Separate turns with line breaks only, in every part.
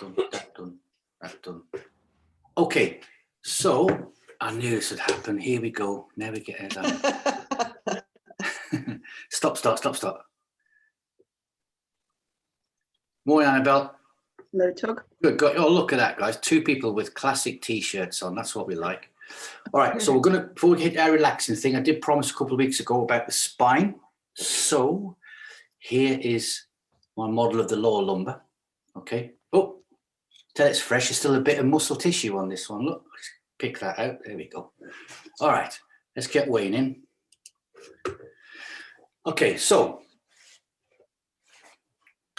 done, that done, that done. Okay, so I knew this would happen. Here we go. Now we get it done. Stop. Morning, Annabelle.
Hello, Tug.
Good. Oh, look at that, guys. 2 people with classic T-shirts on. That's what we like. All right, so we're going to, before we hit our relaxing thing, I did promise a couple of weeks ago about the spine. So here is my model of the lower lumbar. Okay. Oh, till it's fresh. There's still a bit of muscle tissue on this one. Look, let's pick that out. There we go. All right, let's get Wayne in. Okay, so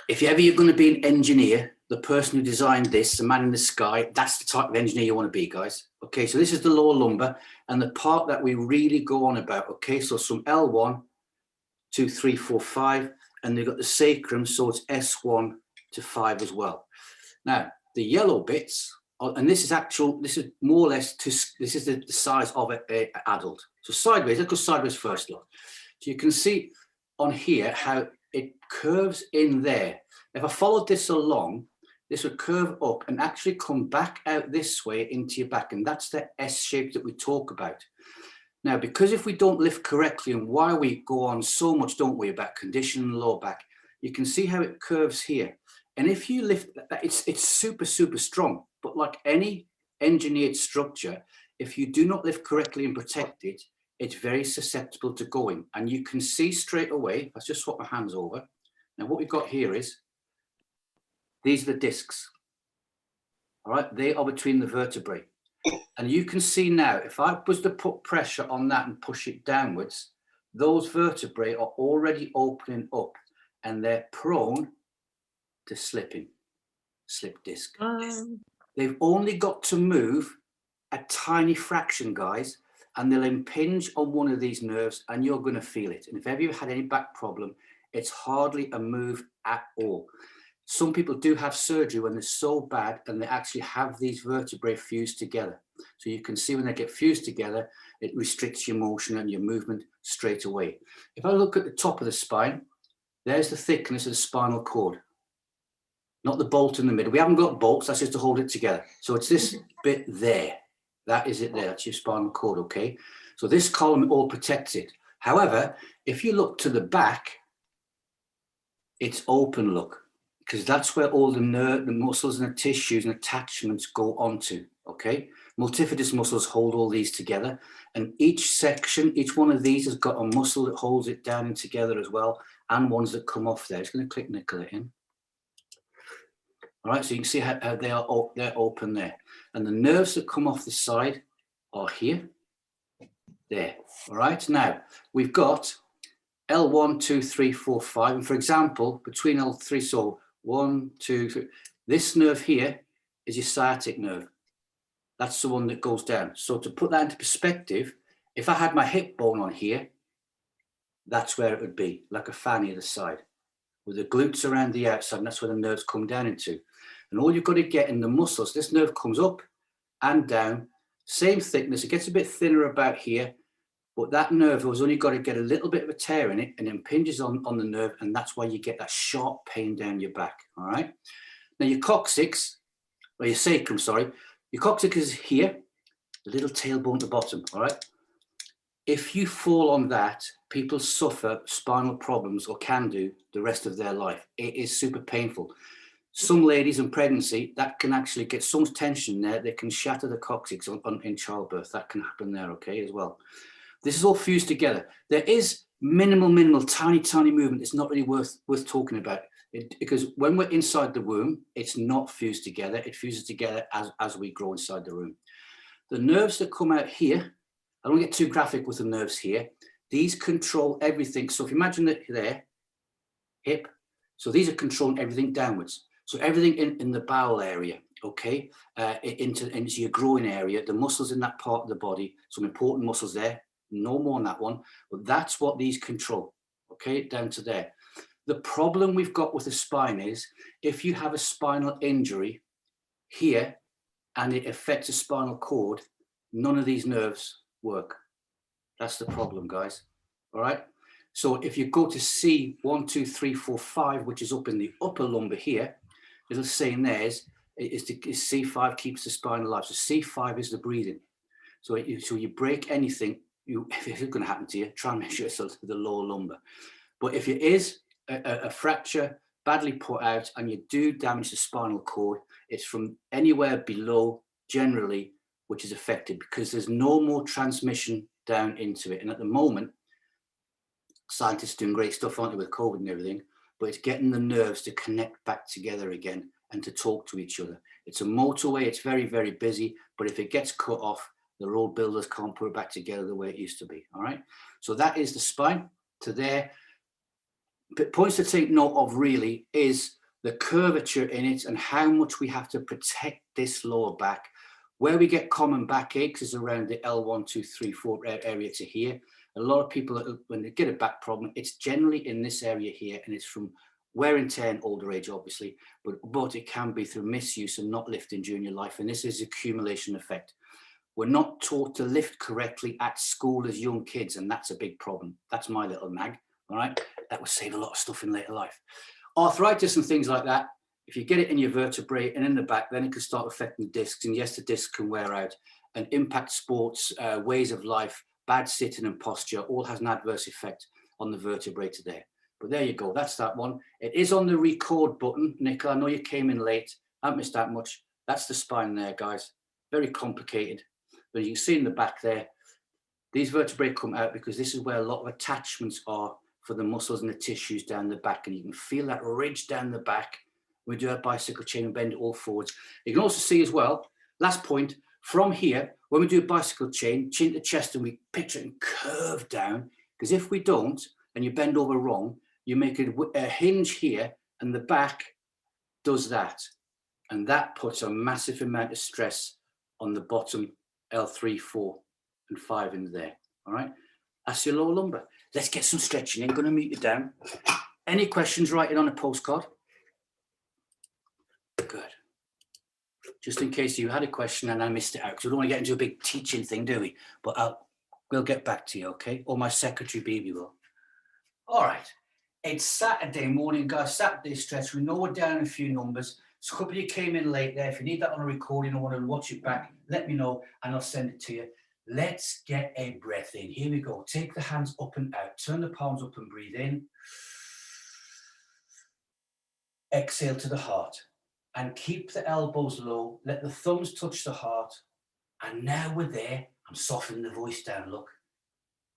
if ever you're going to be an engineer, the person who designed this, the man in the sky, that's the type of engineer you want to be, guys. Okay, so this is the lower lumbar and the part that we really go on about. Okay, so from L1, 2, 3, 4, 5, and they've got the sacrum, so it's S1 to 5 as well. Now, the yellow bits, and this is more or less, this is the size of an adult. So sideways, let's go sideways first, look. So you can see on here how it curves in there. If I followed this along, this would curve up and actually come back out this way into your back. And that's the S shape that we talk about. Now, because if we don't lift correctly, and why we go on so much, don't we, about conditioning the lower back, you can see how it curves here. And if you lift that, it's super, super strong. But like any engineered structure, if you do not lift correctly and protect it, it's very susceptible to going. And you can see straight away, let's just swap my hands over. Now what we've got here is, these are the discs. All right, they are between the vertebrae. And you can see now, if I was to put pressure on that and push it downwards, those vertebrae are already opening up and they're prone to slipping, slip disc. They've only got to move a tiny fraction, guys, and they'll impinge on one of these nerves and you're going to feel it. And if ever you've had any back problem, it's hardly a move at all. Some people do have surgery when they're so bad and they actually have these vertebrae fused together. So you can see when they get fused together, it restricts your motion and your movement straight away. If I look at the top of the spine, there's the thickness of the spinal cord, not the bolt in the middle. We haven't got bolts, that's just to hold it together. So it's this bit there. That is it there, that's your spinal cord, okay? So this column all protects it. However, if you look to the back, it's open, look, because that's where all the muscles and the tissues and attachments go onto, okay? Multifidus muscles hold all these together, and each section, each one of these has got a muscle that holds it down and together as well, and ones that come off there. Just going to click Nicola in. All right, so you can see how they're open there. And the nerves that come off the side are here, there. All right, now we've got L1, 2, 3, 4, 5. And for example, between L3, so 1, 2, 3, this nerve here is your sciatic nerve. That's the one that goes down. So to put that into perspective, if I had my hip bone on here, that's where it would be, like a fanny at the side, with the glutes around the outside, and that's where the nerves come down into. And all you've got to get in the muscles, this nerve comes up and down, same thickness, it gets a bit thinner about here, but that nerve has only got to get a little bit of a tear in it and impinges on the nerve, and that's why you get that sharp pain down your back, all right? Now your coccyx, or your sacrum, sorry, your coccyx is here, the little tailbone at the bottom, all right? If you fall on that, people suffer spinal problems, or can do, the rest of their life. It is super painful. Some ladies in pregnancy, that can actually get so much tension there, they can shatter the coccyx in childbirth. That can happen there, okay, as well. This is all fused together. There is minimal, tiny movement. It's not really worth talking about because when we're inside the womb, it's not fused together. It fuses together as we grow inside the womb. The nerves that come out here, I don't get too graphic with the nerves here. These control everything. So if you imagine that there, hip, so these are controlling everything downwards. So everything in the bowel area, okay, into your groin area, the muscles in that part of the body, some important muscles there, no more on that one, but that's what these control, okay, down to there. The problem we've got with the spine is if you have a spinal injury here and it affects the spinal cord, none of these nerves work. That's the problem, guys, all right? So if you go to C1, 2, 3, 4, 5, which is up in the upper lumbar here, it'll say in theirs, C5 keeps the spine alive. So C5 is the breathing. So you break anything, if it's going to happen to you, try and make sure it's the lower lumbar. But if it is a fracture badly put out and you do damage the spinal cord, it's from anywhere below generally which is affected, because there's no more transmission down into it. And at the moment, scientists are doing great stuff, aren't they, with COVID and everything, but it's getting the nerves to connect back together again and to talk to each other. It's a motorway, it's very, very busy, but if it gets cut off, the road builders can't put it back together the way it used to be, all right? So that is the spine to there. But points to take note of really is the curvature in it and how much we have to protect this lower back. Where we get common backaches is around the L1, 2, 3, 4 area to here. A lot of people, when they get a back problem, it's generally in this area here, and it's from wear and tear in older age, obviously, but it can be through misuse and not lifting during your life. And this is accumulation effect. We're not taught to lift correctly at school as young kids, and that's a big problem. That's my little mag, all right? That would save a lot of stuff in later life. Arthritis and things like that, if you get it in your vertebrae and in the back, then it can start affecting the discs. And yes, the discs can wear out and impact sports, ways of life, bad sitting and posture, all has an adverse effect on the vertebrae today. But there you go, that's that one. It is on the record button. Nicola, I know you came in late. I haven't missed that much. That's the spine there, guys. Very complicated. But you can see in the back there, these vertebrae come out because this is where a lot of attachments are for the muscles and the tissues down the back. And you can feel that ridge down the back. We do a bicycle chain and bend it all forwards. You can also see as well, last point, from here, when we do a bicycle chain, chin to chest, and we picture it and curve down, because if we don't, and you bend over wrong, you make a hinge here, and the back does that. And that puts a massive amount of stress on the bottom L3, 4, and 5 in there. All right, that's your lower lumbar. Let's get some stretching in. I'm going to mute you down. Any questions, write it on a postcard. Good. Just in case you had a question and I missed it out, because we don't want to get into a big teaching thing, do we? But we'll get back to you, okay? Or my secretary, Bibi, will. All right. It's Saturday morning, guys. Saturday stretch. We know we're down a few numbers. So a couple of you came in late there. If you need that on a recording or want to watch it back, let me know and I'll send it to you. Let's get a breath in. Here we go. Take the hands up and out. Turn the palms up and breathe in. Exhale to the heart. And keep the elbows low. Let the thumbs touch the heart. And now we're there. I'm softening the voice down. Look,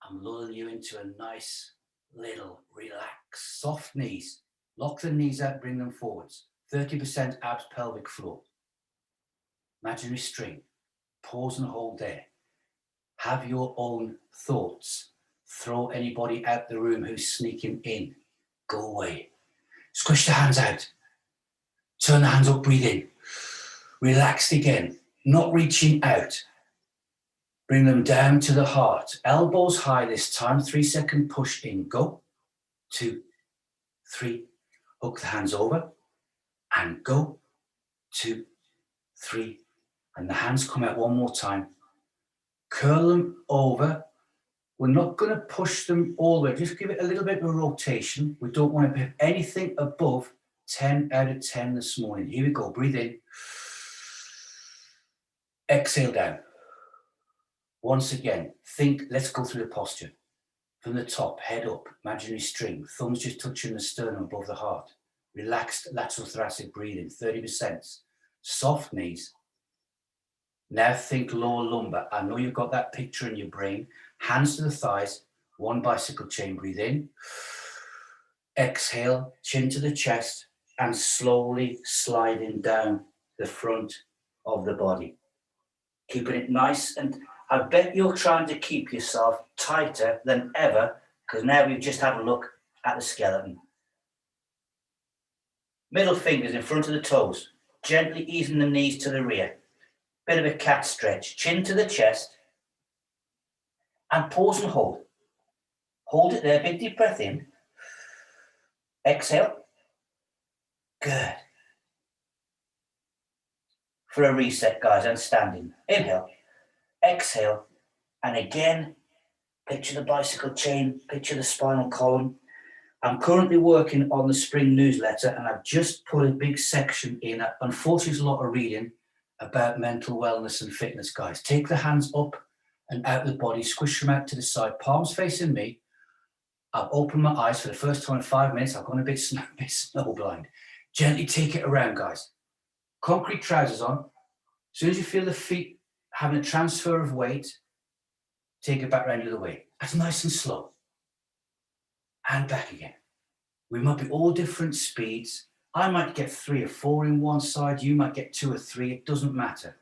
I'm lulling you into a nice little relaxed, soft knees. Lock the knees out, bring them forwards. 30% abs, pelvic floor. Imaginary string. Pause and hold there. Have your own thoughts. Throw anybody out the room who's sneaking in. Go away. Squish the hands out. Turn the hands up, breathe in. Relaxed again, not reaching out. Bring them down to the heart. Elbows high this time. 3-second push in. Go. 2, 3. Hook the hands over. And go. 2, 3. And the hands come out one more time. Curl them over. We're not going to push them all the way. Just give it a little bit of a rotation. We don't want to have anything above 10 out of 10 this morning. Here we go. Breathe in. Exhale down. Once again, think, let's go through the posture. From the top, head up, imaginary string, thumbs just touching the sternum above the heart. Relaxed lateral thoracic breathing, 30%. Soft knees. Now think lower lumbar. I know you've got that picture in your brain. Hands to the thighs, one bicycle chain, breathe in. Exhale, chin to the chest, and slowly sliding down the front of the body. Keeping it nice, and I bet you're trying to keep yourself tighter than ever, because now we've just had a look at the skeleton. Middle fingers in front of the toes, gently easing the knees to the rear. Bit of a cat stretch, chin to the chest, and pause and hold. Hold it there, big deep breath in. Exhale. Good. For a reset, guys, and standing. Inhale, exhale, and again, picture the bicycle chain, picture the spinal column. I'm currently working on the spring newsletter, and I've just put a big section in. Unfortunately, there's a lot of reading about mental wellness and fitness, guys. Take the hands up and out of the body, squish them out to the side, palms facing me. I've opened my eyes for the first time in 5 minutes. I've gone a bit snowblind. Gently take it around, guys. Concrete trousers on. As soon as you feel the feet having a transfer of weight, take it back round the other way. That's nice and slow. And back again. We might be all different speeds. I might get 3 or 4 in one side. You might get 2 or 3. It doesn't matter.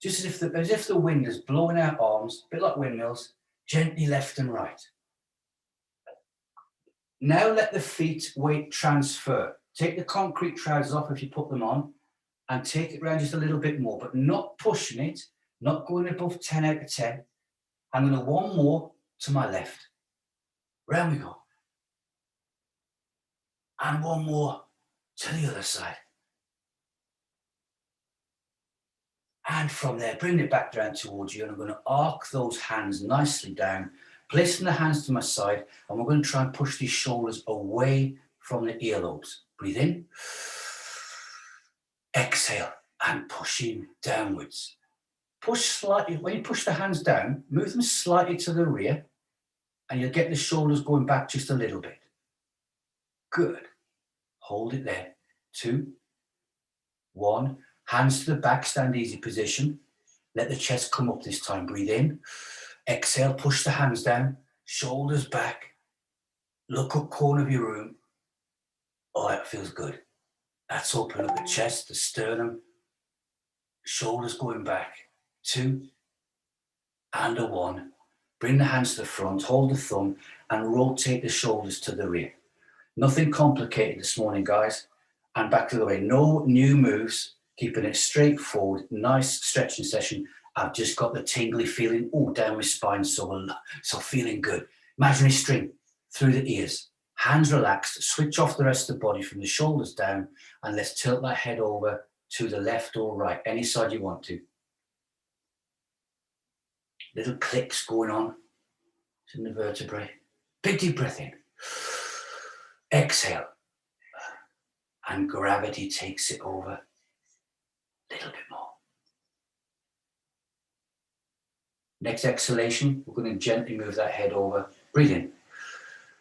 Just as if the wind is blowing our arms, a bit like windmills, gently left and right. Now let the feet weight transfer. Take the concrete trousers off if you put them on, and take it around just a little bit more, but not pushing it, not going above 10 out of 10. I'm going to one more to my left. Round we go. And one more to the other side. And from there, bring it back down towards you, and I'm going to arc those hands nicely down, placing the hands to my side, and we're going to try and push these shoulders away from the earlobes. Breathe in. Exhale, and pushing downwards. Push slightly. When you push the hands down, move them slightly to the rear, and you'll get the shoulders going back just a little bit. Good. Hold it there. 2, 1. Hands to the back, stand easy position. Let the chest come up this time. Breathe in. Exhale, push the hands down. Shoulders back. Look up corner of your room. Oh, that feels good. That's open up the chest, the sternum. Shoulders going back. 2 and a 1. Bring the hands to the front, hold the thumb, and rotate the shoulders to the rear. Nothing complicated this morning, guys. And back to the way. No new moves. Keeping it straightforward. Nice stretching session. I've just got the tingly feeling down my spine, so feeling good. Imaginary string through the ears. Hands relaxed. Switch off the rest of the body from the shoulders down, and let's tilt that head over to the left or right, any side you want to. Little clicks going on in the vertebrae. Big deep breath in. Exhale. And gravity takes it over. A little bit more. Next exhalation, we're going to gently move that head over. Breathe in.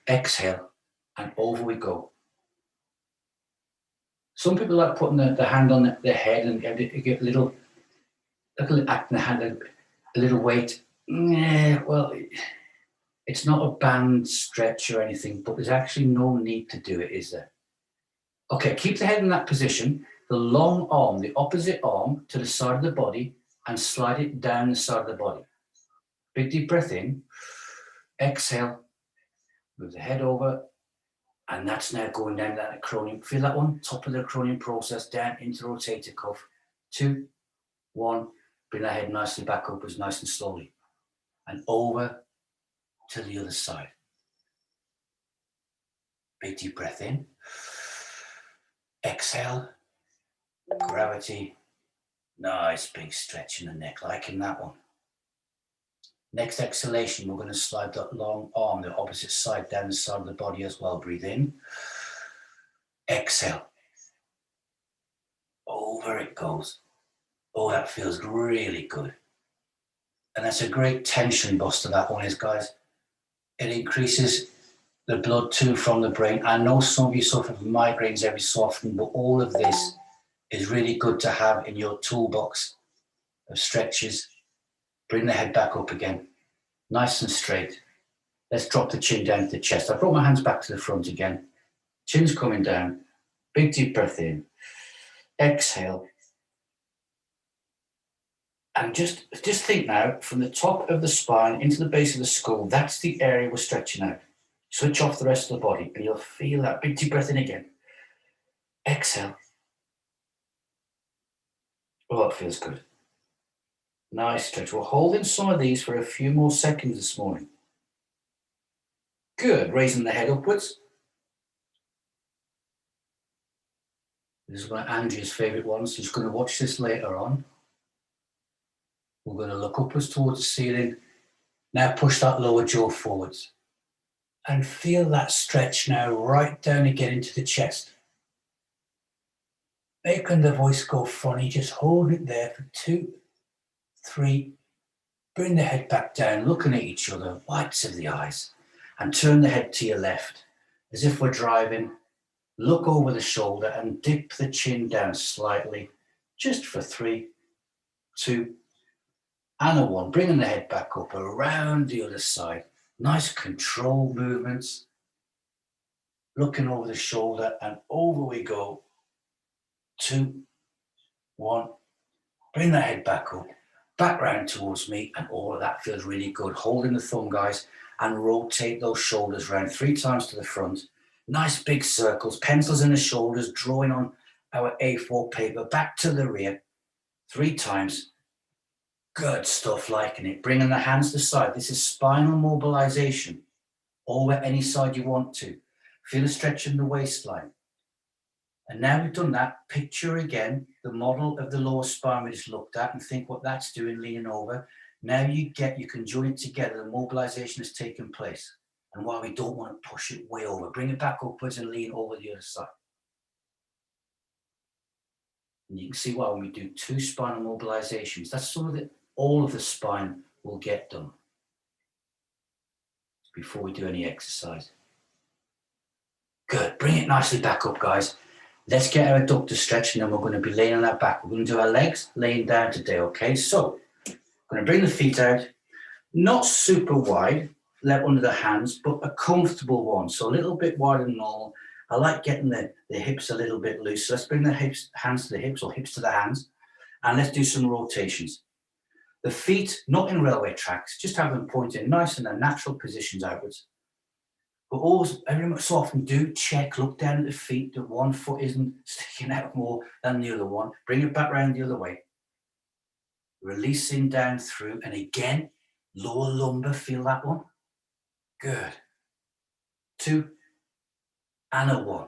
Exhale, and over we go. Some people like putting the hand on the head and get a little, acting the hand, a little weight. Yeah, well, it's not a band stretch or anything, but there's actually no need to do it, is there? Okay, keep the head in that position. The long arm, the opposite arm to the side of the body, and slide it down the side of the body. Big deep breath in. Exhale. Move the head over. And that's now going down that acromion. Feel that one? Top of the acromion process, down into the rotator cuff. 2, 1. Bring that head nicely back upwards, nice and slowly. And over to the other side. Big deep breath in. Exhale. Gravity. Nice big stretch in the neck, liking that one. Next exhalation, we're going to slide that long arm, the opposite side, down the side of the body as well. Breathe in. Exhale. Over it goes. Oh, that feels really good. And that's a great tension buster, that one is, guys. It increases the blood too from the brain. I know some of you suffer from migraines every so often, but all of this is really good to have in your toolbox of stretches. Bring the head back up again. Nice and straight. Let's drop the chin down to the chest. I brought my hands back to the front again. Chin's coming down. Big deep breath in. Exhale. And just think now, from the top of the spine into the base of the skull, that's the area we're stretching out. Switch off the rest of the body and you'll feel that. Big deep breath in again. Exhale. Oh, it feels good. Nice stretch. We're holding some of these for a few more seconds this morning. Good. Raising the head upwards. This is one of Andrea's favourite ones. She's going to watch this later on. We're going to look upwards towards the ceiling. Now push that lower jaw forwards.
And feel that stretch now right down again into the chest. Making the voice go funny, just hold it there for 2, 3. Bring the head back down, looking at each other, whites of the eyes, and turn the head to your left, as if we're driving. Look over the shoulder and dip the chin down slightly, just for 3, 2, and a 1. Bringing the head back up around the other side. Nice controlled movements. Looking over the shoulder and over we go. 2, 1. Bring the head back up, back round towards me, and all of that feels really good. Holding the thumb, guys, and rotate those shoulders round 3 times to the front. Nice big circles, pencils in the shoulders, drawing on our A4 paper, back to the rear, 3 times. Good stuff, liking it. Bringing the hands to the side. This is spinal mobilization, over any side you want to. Feel a stretch in the waistline. And now we've done that, picture again the model of the lower spine we just looked at and think what that's doing, leaning over. Now you can join it together, the mobilization has taken place. And while we don't want to push it way over, bring it back upwards and lean over the other side. And you can see why when we do 2 spinal mobilizations, that's all of the spine will get done before we do any exercise. Good, bring it nicely back up, guys. Let's get our adductor stretch, and then we're going to be laying on our back. We're going to do our legs laying down today, okay? So, I'm going to bring the feet out, not super wide, left under the hands, but a comfortable one. So a little bit wider than normal. I like getting the hips a little bit loose. So let's bring the hands to the hips, or hips to the hands, and let's do some rotations. The feet, not in railway tracks, just have them pointing nice in their natural positions outwards. But always, every so often, do check, look down at the feet, that one foot isn't sticking out more than the other one. Bring it back round the other way. Releasing down through, and again, lower lumbar, feel that one? Good. 2, and a 1.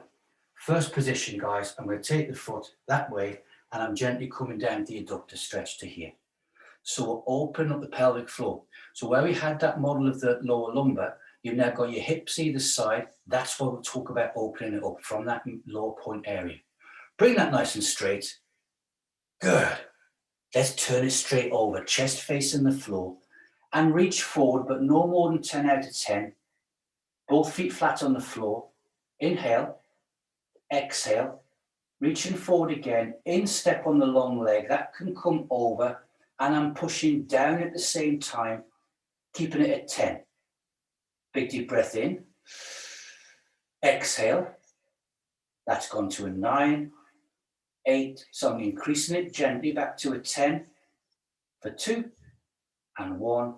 First position, guys, I'm going to take the foot that way, and I'm gently coming down the adductor stretch to here. So we'll open up the pelvic floor. So where we had that model of the lower lumbar, you've now got your hips either side. That's where we'll talk about opening it up from that lower point area. Bring that nice and straight. Good. Let's turn it straight over, chest facing the floor, and reach forward, but no more than 10 out of 10. Both feet flat on the floor. Inhale, exhale, reaching forward again, instep on the long leg. That can come over, and I'm pushing down at the same time, keeping it at 10. Big deep breath in. Exhale. That's gone to a 9, 8. So I'm increasing it gently back to a 10 for 2 and 1.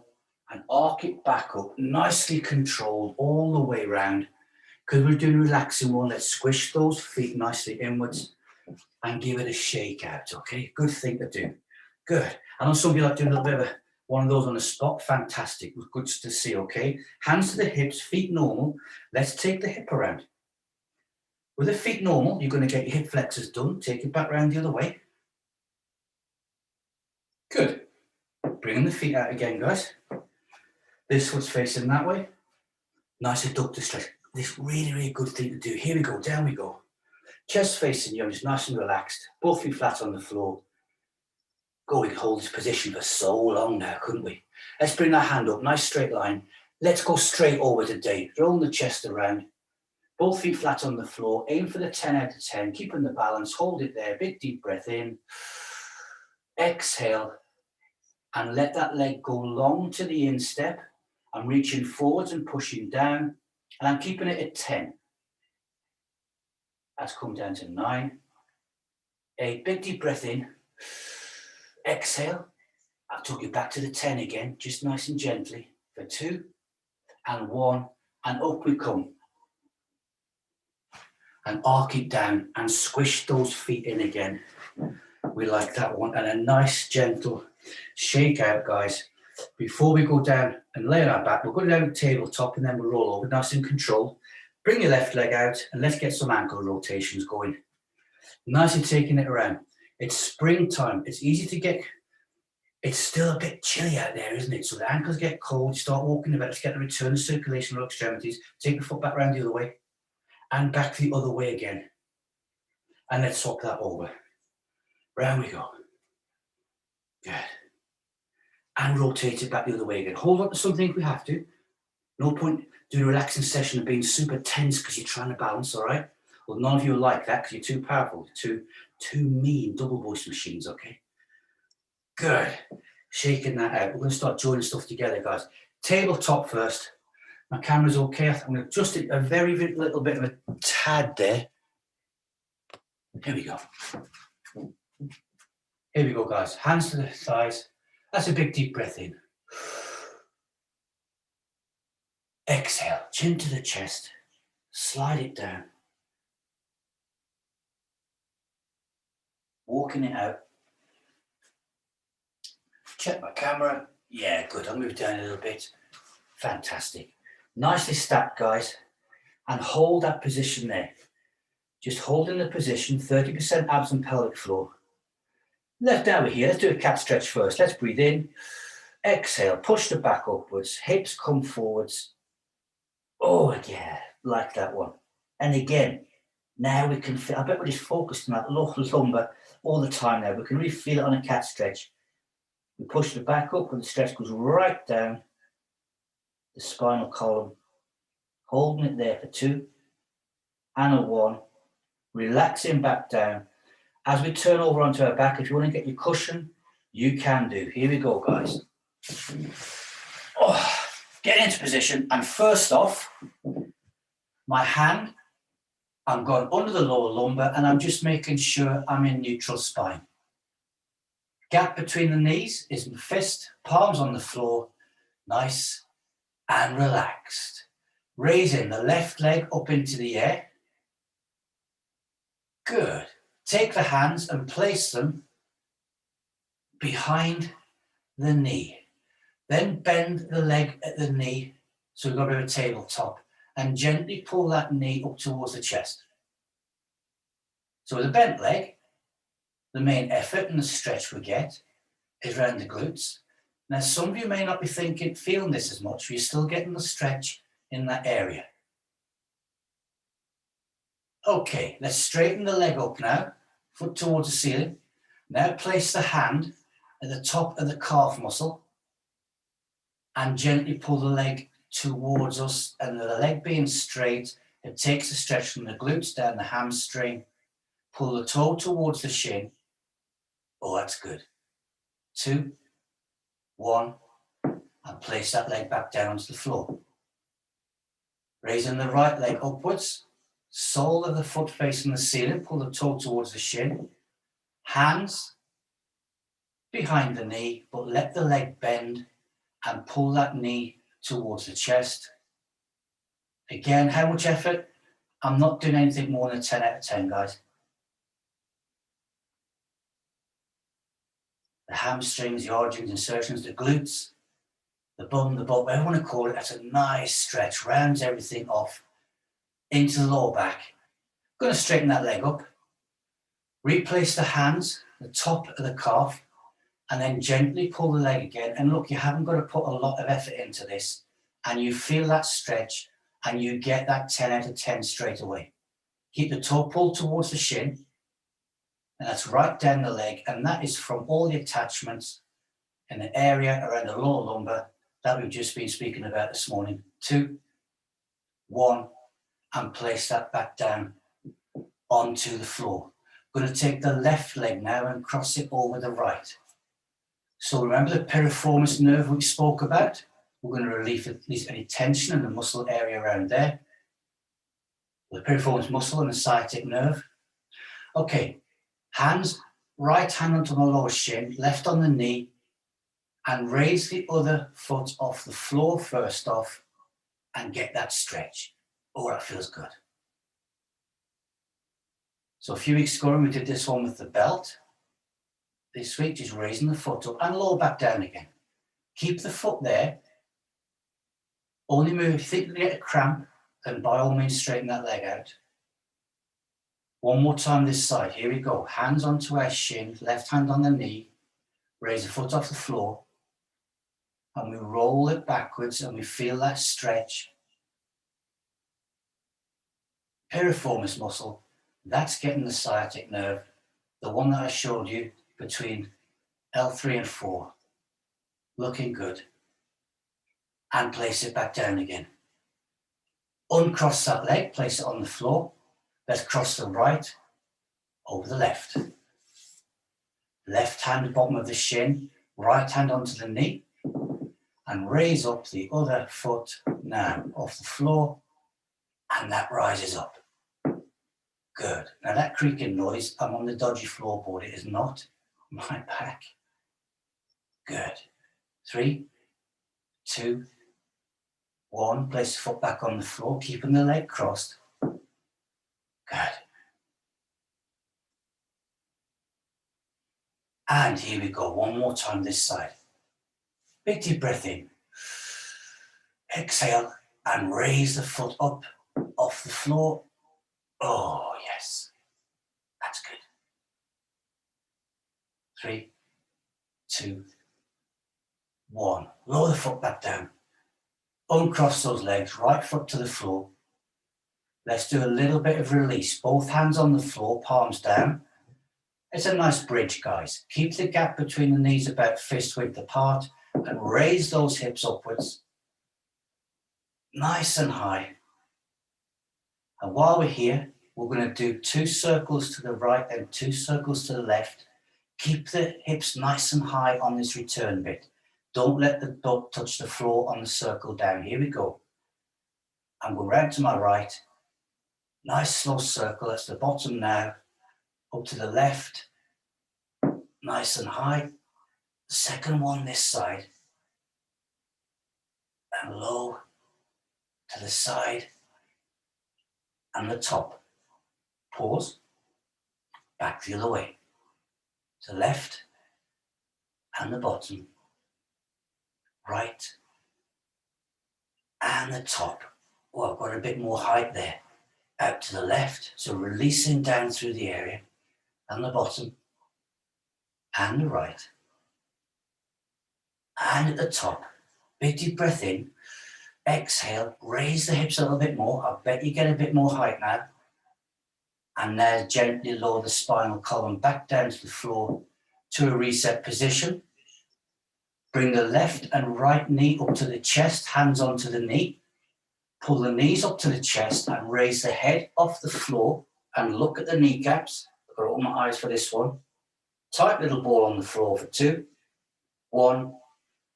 And arc it back up, nicely controlled all the way around. Because we're doing a relaxing one, let's squish those feet nicely inwards and give it a shake out, okay? Good thing to do. Good. I know some of you like doing a little bit of one of those on the spot. Fantastic. Good to see, okay? Hands to the hips, feet normal. Let's take the hip around. With the feet normal, you're going to get your hip flexors done. Take it back round the other way. Good. Bringing the feet out again, guys. This foot's facing that way. Nice adductor stretch. This really, really good thing to do. Here we go, down we go. Chest facing you, just nice and relaxed. Both feet flat on the floor. God, we could hold this position for so long now, couldn't we? Let's bring that hand up, nice straight line. Let's go straight over today. Rolling the chest around. Both feet flat on the floor. Aim for the 10 out of 10. Keeping the balance. Hold it there. Big deep breath in. Exhale. And let that leg go long to the instep. I'm reaching forwards and pushing down. And I'm keeping it at 10. That's come down to 9. 8. Big deep breath in. Exhale. I'll take you back to the 10 again, just nice and gently for 2 and 1. And up we come. And arc it down and squish those feet in again. We like that one. And a nice gentle shake out, guys. Before we go down and lay on our back, we'll go down the tabletop and then we'll roll over, nice and control. Bring your left leg out and let's get some ankle rotations going. Nicely taking it around. It's springtime. It's easy to get It's still a bit chilly out there, isn't it? So the ankles get cold, you start walking about to get the return of circulation to extremities. Take the foot back round the other way and back the other way again. And let's swap that over. Round we go. Good. And rotate it back the other way again. Hold on to something if we have to. No point doing a relaxing session and being super tense because you're trying to balance, all right? Well, none of you are like that because you're too powerful, too mean double voice machines, okay? Good. Shaking that out. We're going to start joining stuff together, guys. Tabletop first. My camera's okay. I'm going to adjust it a very little bit of a tad there. Here we go. Here we go, guys. Hands to the thighs. That's a big deep breath in. Exhale, chin to the chest. Slide it down. Walking it out. Check my camera. Yeah, good. I'll move down a little bit. Fantastic. Nicely stacked, guys. And hold that position there. Just holding the position, 30% abs and pelvic floor. Left over here. Let's do a cat stretch first. Let's breathe in. Exhale. Push the back upwards. Hips come forwards. Oh, yeah. Like that one. And again, now we can feel, I bet we're just focused on that lower lumbar all the time now. We can really feel it on a cat stretch. We push the back up and the stretch goes right down the spinal column. Holding it there for 2 and a 1. Relaxing back down. As we turn over onto our back, if you want to get your cushion, you can do. Here we go, guys. Oh, get into position. And first off, my hand, I'm going under the lower lumbar and I'm just making sure I'm in neutral spine. Gap between the knees is my fist, palms on the floor, nice and relaxed. Raising the left leg up into the air. Good. Take the hands and place them behind the knee. Then bend the leg at the knee, so we've got a bit of a tabletop, and gently pull that knee up towards the chest. So with a bent leg, the main effort and the stretch we get is around the glutes. Now, some of you may not be feeling this as much, but you're still getting the stretch in that area. Okay, let's straighten the leg up now, foot towards the ceiling. Now place the hand at the top of the calf muscle and gently pull the leg towards us, and the leg being straight, it takes the stretch from the glutes down the hamstring. Pull the toe towards the shin. Oh, that's good. 2, 1, and place that leg back down onto the floor. Raising the right leg upwards, sole of the foot facing the ceiling, pull the toe towards the shin. Hands behind the knee, but let the leg bend and pull that knee towards the chest. Again, how much effort? I'm not doing anything more than a 10 out of 10, guys. The hamstrings, the origins, insertions, the glutes, the bum, the butt, whatever you want to call it, that's a nice stretch, rounds everything off into the lower back. Going to straighten that leg up. Replace the hands, the top of the calf, and then gently pull the leg again. And look, you haven't got to put a lot of effort into this, and you feel that stretch, and you get that 10 out of 10 straight away. Keep the toe pulled towards the shin, and that's right down the leg, and that is from all the attachments in the area around the lower lumbar that we've just been speaking about this morning. 2, 1, and place that back down onto the floor. Going to take the left leg now and cross it over the right. So remember the piriformis nerve we spoke about? We're going to relieve at least any tension in the muscle area around there. The piriformis muscle and the sciatic nerve. Okay, hands, right hand onto the lower shin, left on the knee, and raise the other foot off the floor first off and get that stretch. Oh, that feels good. So a few weeks ago, we did this one with the belt. This week, just raising the foot up and lower back down again. Keep the foot there. Only move if you think you get a cramp, then by all means straighten that leg out. One more time this side. Here we go. Hands onto our shin, left hand on the knee. Raise the foot off the floor. And we roll it backwards and we feel that stretch. Piriformis muscle, that's getting the sciatic nerve, the one that I showed you between L3 and 4. Looking good. And place it back down again. Uncross that leg, place it on the floor. Let's cross the right over the left. Left hand bottom of the shin, right hand onto the knee, and raise up the other foot now off the floor, and that rises up. Good. Now that creaking noise, I'm on the dodgy floorboard. It is not my back. Good. 3, 2, 1. Place the foot back on the floor, keeping the leg crossed. Good. And here we go. One more time this side. Big deep breath in. Exhale and raise the foot up off the floor. Oh, yes. That's good. 3, 2, 1. Lower the foot back down. Uncross those legs, right foot to the floor. Let's do a little bit of release. Both hands on the floor, palms down. It's a nice bridge, guys. Keep the gap between the knees about fist width apart and raise those hips upwards. Nice and high. And while we're here, we're going to do 2 circles to the right and 2 circles to the left. Keep the hips nice and high on this return bit. Don't let the butt touch the floor on the circle down. Here we go. I'm going round to my right. Nice slow circle. That's the bottom now. Up to the left. Nice and high. The second one this side. And low to the side. And the top. Pause. Back the other way. To the left. And the bottom. Right. And the top. Oh, I've got a bit more height there. Out to the left. So releasing down through the area. And the bottom. And the right. And at the top. Big deep breath in. Exhale. Raise the hips a little bit more. I bet you get a bit more height now. And now gently lower the spinal column back down to the floor to a reset position. Bring the left and right knee up to the chest, hands onto the knee. Pull the knees up to the chest and raise the head off the floor and look at the kneecaps. I've got to open my eyes for this one. Tight little ball on the floor for 2, 1,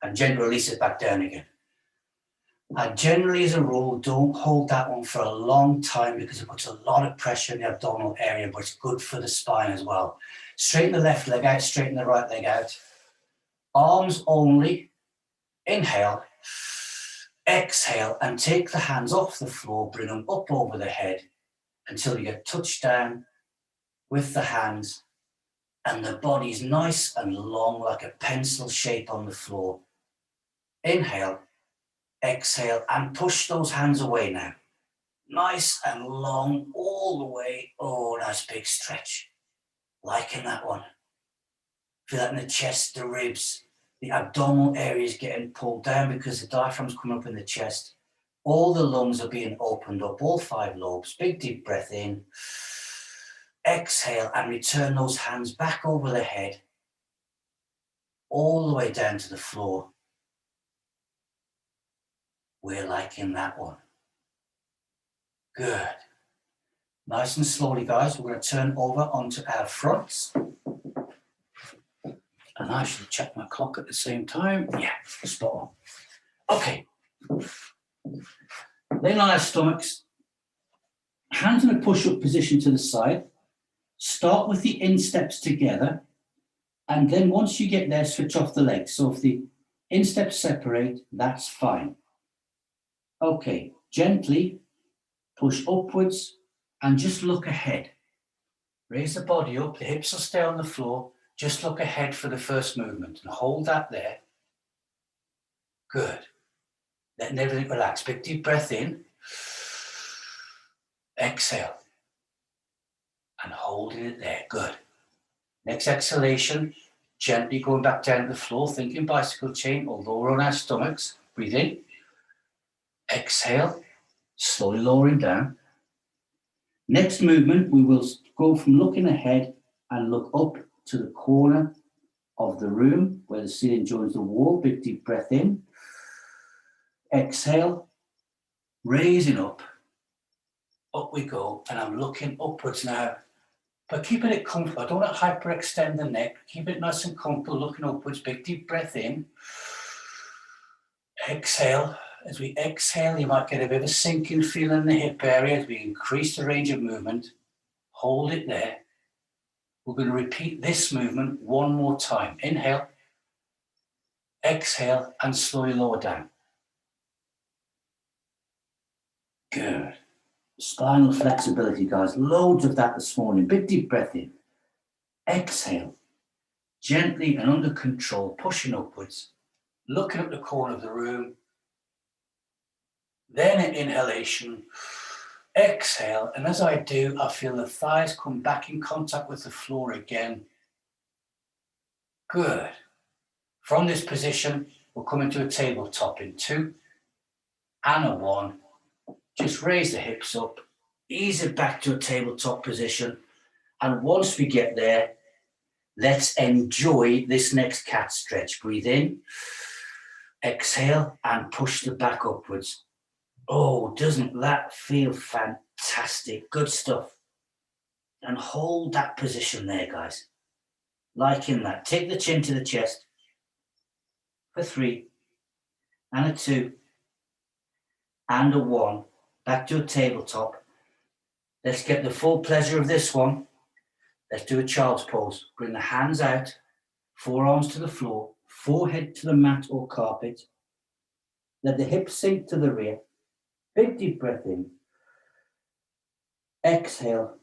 and gently release it back down again. And generally, as a rule, don't hold that one for a long time because it puts a lot of pressure in the abdominal area, but it's good for the spine as well. Straighten the left leg out, straighten the right leg out. Arms only. Inhale. Exhale and take the hands off the floor, bring them up over the head until you get touched down with the hands and the body's nice and long like a pencil shape on the floor. Inhale. Exhale and push those hands away now. Nice and long all the way. Oh, nice big stretch. Liking that one. Feel that in the chest, the ribs, the abdominal area is getting pulled down because the diaphragm's coming up in the chest. All the lungs are being opened up, all 5 lobes. Big deep breath in. Exhale and return those hands back over the head. All the way down to the floor. We're liking that one. Good. Nice and slowly, guys, we're going to turn over onto our fronts. And I should check my clock at the same time. Yeah, spot on. Okay. Laying on our stomachs. Hands in a push-up position to the side. Start with the insteps together. And then once you get there, switch off the legs. So if the insteps separate, that's fine. Okay, gently push upwards and just look ahead. Raise the body up, the hips will stay on the floor. Just look ahead for the first movement and hold that there. Good. Letting everything relax. Big deep breath in. Exhale. And holding it there. Good. Next exhalation, Gently going back down to the floor, thinking bicycle chain, or lower on our stomachs. Breathe in. Exhale, slowly lowering down. Next movement, we will go from looking ahead and look up to the corner of the room where the ceiling joins the wall. Big deep breath in. Exhale, raising up. Up we go, and I'm looking upwards now. But keeping it comfortable. I don't want to hyperextend the neck. Keep it nice and comfortable, looking upwards. Big deep breath in. Exhale. As we exhale, you might get a bit of a sinking feeling in the hip area as we increase the range of movement. Hold it there. We're going to repeat this movement one more time. Inhale. Exhale, and slowly lower down. Good. Spinal flexibility, guys. Loads of that this morning. Big deep breath in. Exhale. Gently and under control, pushing upwards. Looking at the corner of the room. Then an inhalation. Exhale. And as I do, I feel the thighs come back in contact with the floor again. Good. From this position, we'll come into a tabletop in 2 and a 1. Just raise the hips up, ease it back to a tabletop position. And once we get there, let's enjoy this next cat stretch. Breathe in, exhale, and push the back upwards. Oh, doesn't that feel fantastic? Good stuff. And hold that position there, guys. Liking that. Take the chin to the chest for 3 and a 2 and a 1. Back to a tabletop. Let's get the full pleasure of this one. Let's do a child's pose. Bring the hands out, forearms to the floor, forehead to the mat or carpet. Let the hips sink to the rear. Big deep breath in. Exhale.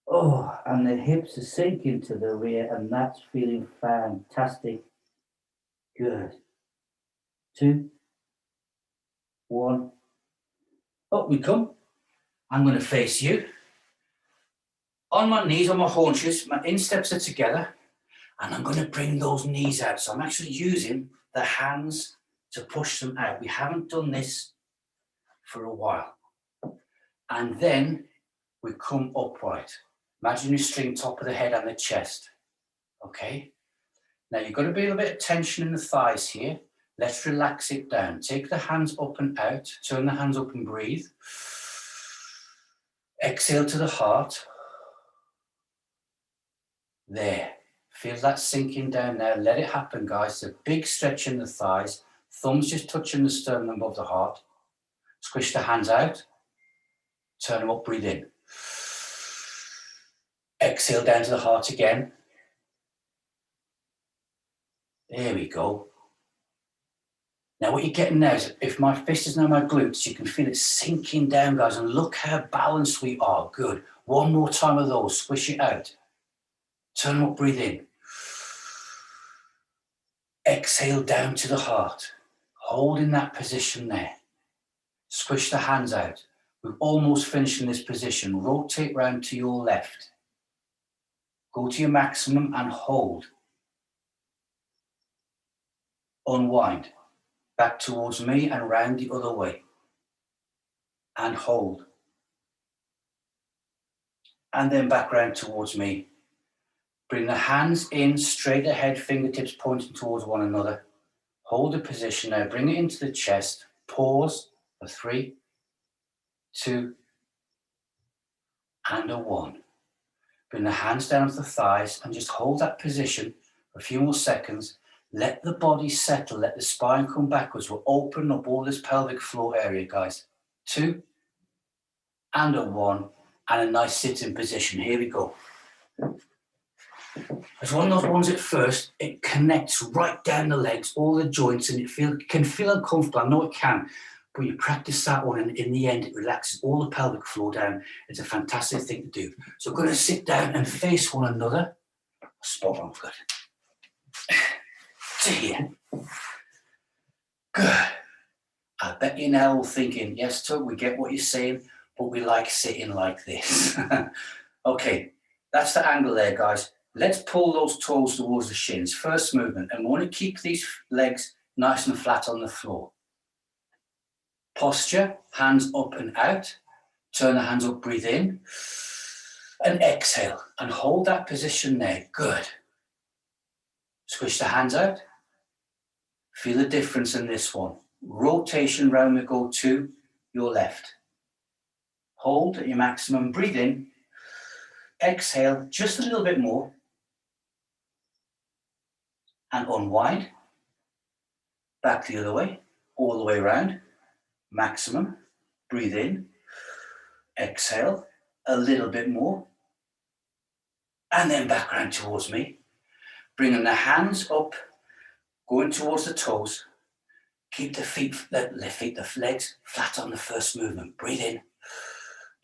Oh, and the hips are sinking to the rear, and that's feeling fantastic. Good. 2, 1. Up we come. I'm going to face you. On my knees, on my haunches, my insteps are together, and I'm going to bring those knees out. So I'm actually using the hands to push them out. We haven't done this for a while. And then we come upright. Imagine you string top of the head and the chest. Okay? Now you've got a bit of tension in the thighs here. Let's relax it down. Take the hands up and out. Turn the hands up and breathe. Exhale to the heart. There. Feel that sinking down there. Let it happen, guys. It's a big stretch in the thighs. Thumbs just touching the sternum above the heart. Squish the hands out. Turn them up, breathe in. Exhale down to the heart again. There we go. Now what you're getting now is, if my fist is now my glutes, you can feel it sinking down, guys, and look how balanced we are. Good. One more time of those. Squish it out. Turn them up, breathe in. Exhale down to the heart. Hold in that position there. Squish the hands out. We've almost finished in this position. Rotate round to your left. Go to your maximum and hold. Unwind. Back towards me and round the other way. And hold. And then back round towards me. Bring the hands in, straight ahead, fingertips pointing towards one another. Hold the position now. Bring it into the chest. Pause for 3, 2, and a 1. Bring the hands down to the thighs and just hold that position for a few more seconds. Let the body settle. Let the spine come backwards. We'll open up all this pelvic floor area, guys. 2, and a 1, and a nice sitting position. Here we go. As one of those ones at first, it connects right down the legs, all the joints, and it can feel uncomfortable. I know it can, but you practice that one, and in the end, it relaxes all the pelvic floor down. It's a fantastic thing to do. So we're going to sit down and face one another. Spot on, good. To here. Good. I bet you're now all thinking, yes, Tug, we get what you're saying, but we like sitting like this. Okay, that's the angle there, guys. Let's pull those toes towards the shins. First movement. And we want to keep these legs nice and flat on the floor. Posture, hands up and out. Turn the hands up, breathe in. And exhale. And hold that position there. Good. Squish the hands out. Feel the difference in this one. Rotation round we go to your left. Hold at your maximum. Breathe in. Exhale just a little bit more. And unwind. Back the other way. All the way around. Maximum. Breathe in. Exhale. A little bit more. And then back around towards me. Bringing the hands up. Going towards the toes. Keep the legs flat on the first movement. Breathe in.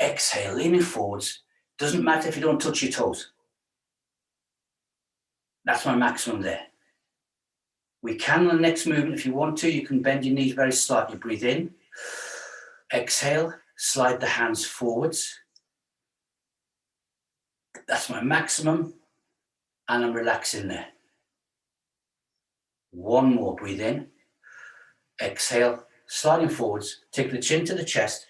Exhale, leaning forwards. Doesn't matter if you don't touch your toes. That's my maximum there. We can, on the next movement, if you want to, you can bend your knees very slightly. Breathe in. Exhale, slide the hands forwards. That's my maximum. And I'm relaxing there. One more, breathe in. Exhale, sliding forwards. Take the chin to the chest.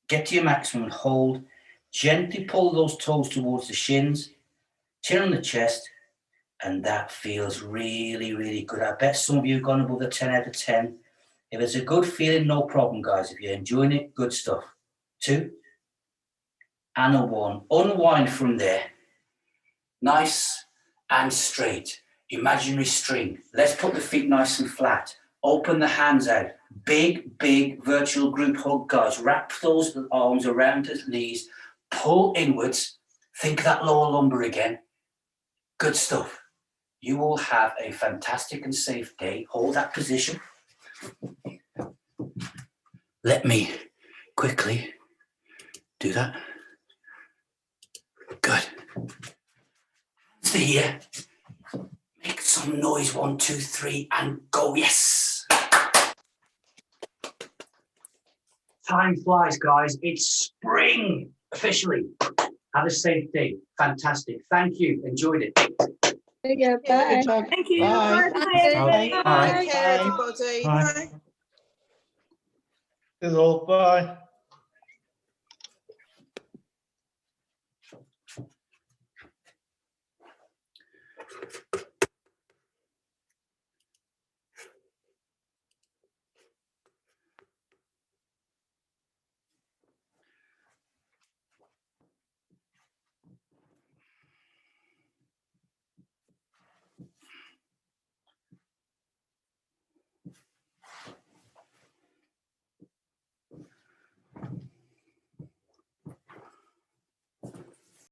Get to your maximum and hold. Gently pull those toes towards the shins. Chin on the chest. And that feels really, really good. I bet some of you have gone above the 10 out of 10. If it's a good feeling, no problem, guys. If you're enjoying it, good stuff. 2 and a 1. Unwind from there. Nice and straight. Imaginary string. Let's put the feet nice and flat. Open the hands out. Big, big virtual group hug, guys. Wrap those arms around the knees. Pull inwards. Think of that lower lumbar again. Good stuff. You will have a fantastic and safe day. Hold that position. Let me quickly do that. Good. Hands to here. Make some noise. 1, 2, 3, and go. Yes. Time flies, guys. It's spring officially. Have a safe day. Fantastic. Thank you. Enjoyed it.
Yeah, bye.
Good job.
Thank you.
Bye.
Bye, everybody.
Bye.
Take care, everybody.
Bye.
Bye.
Good all. Bye.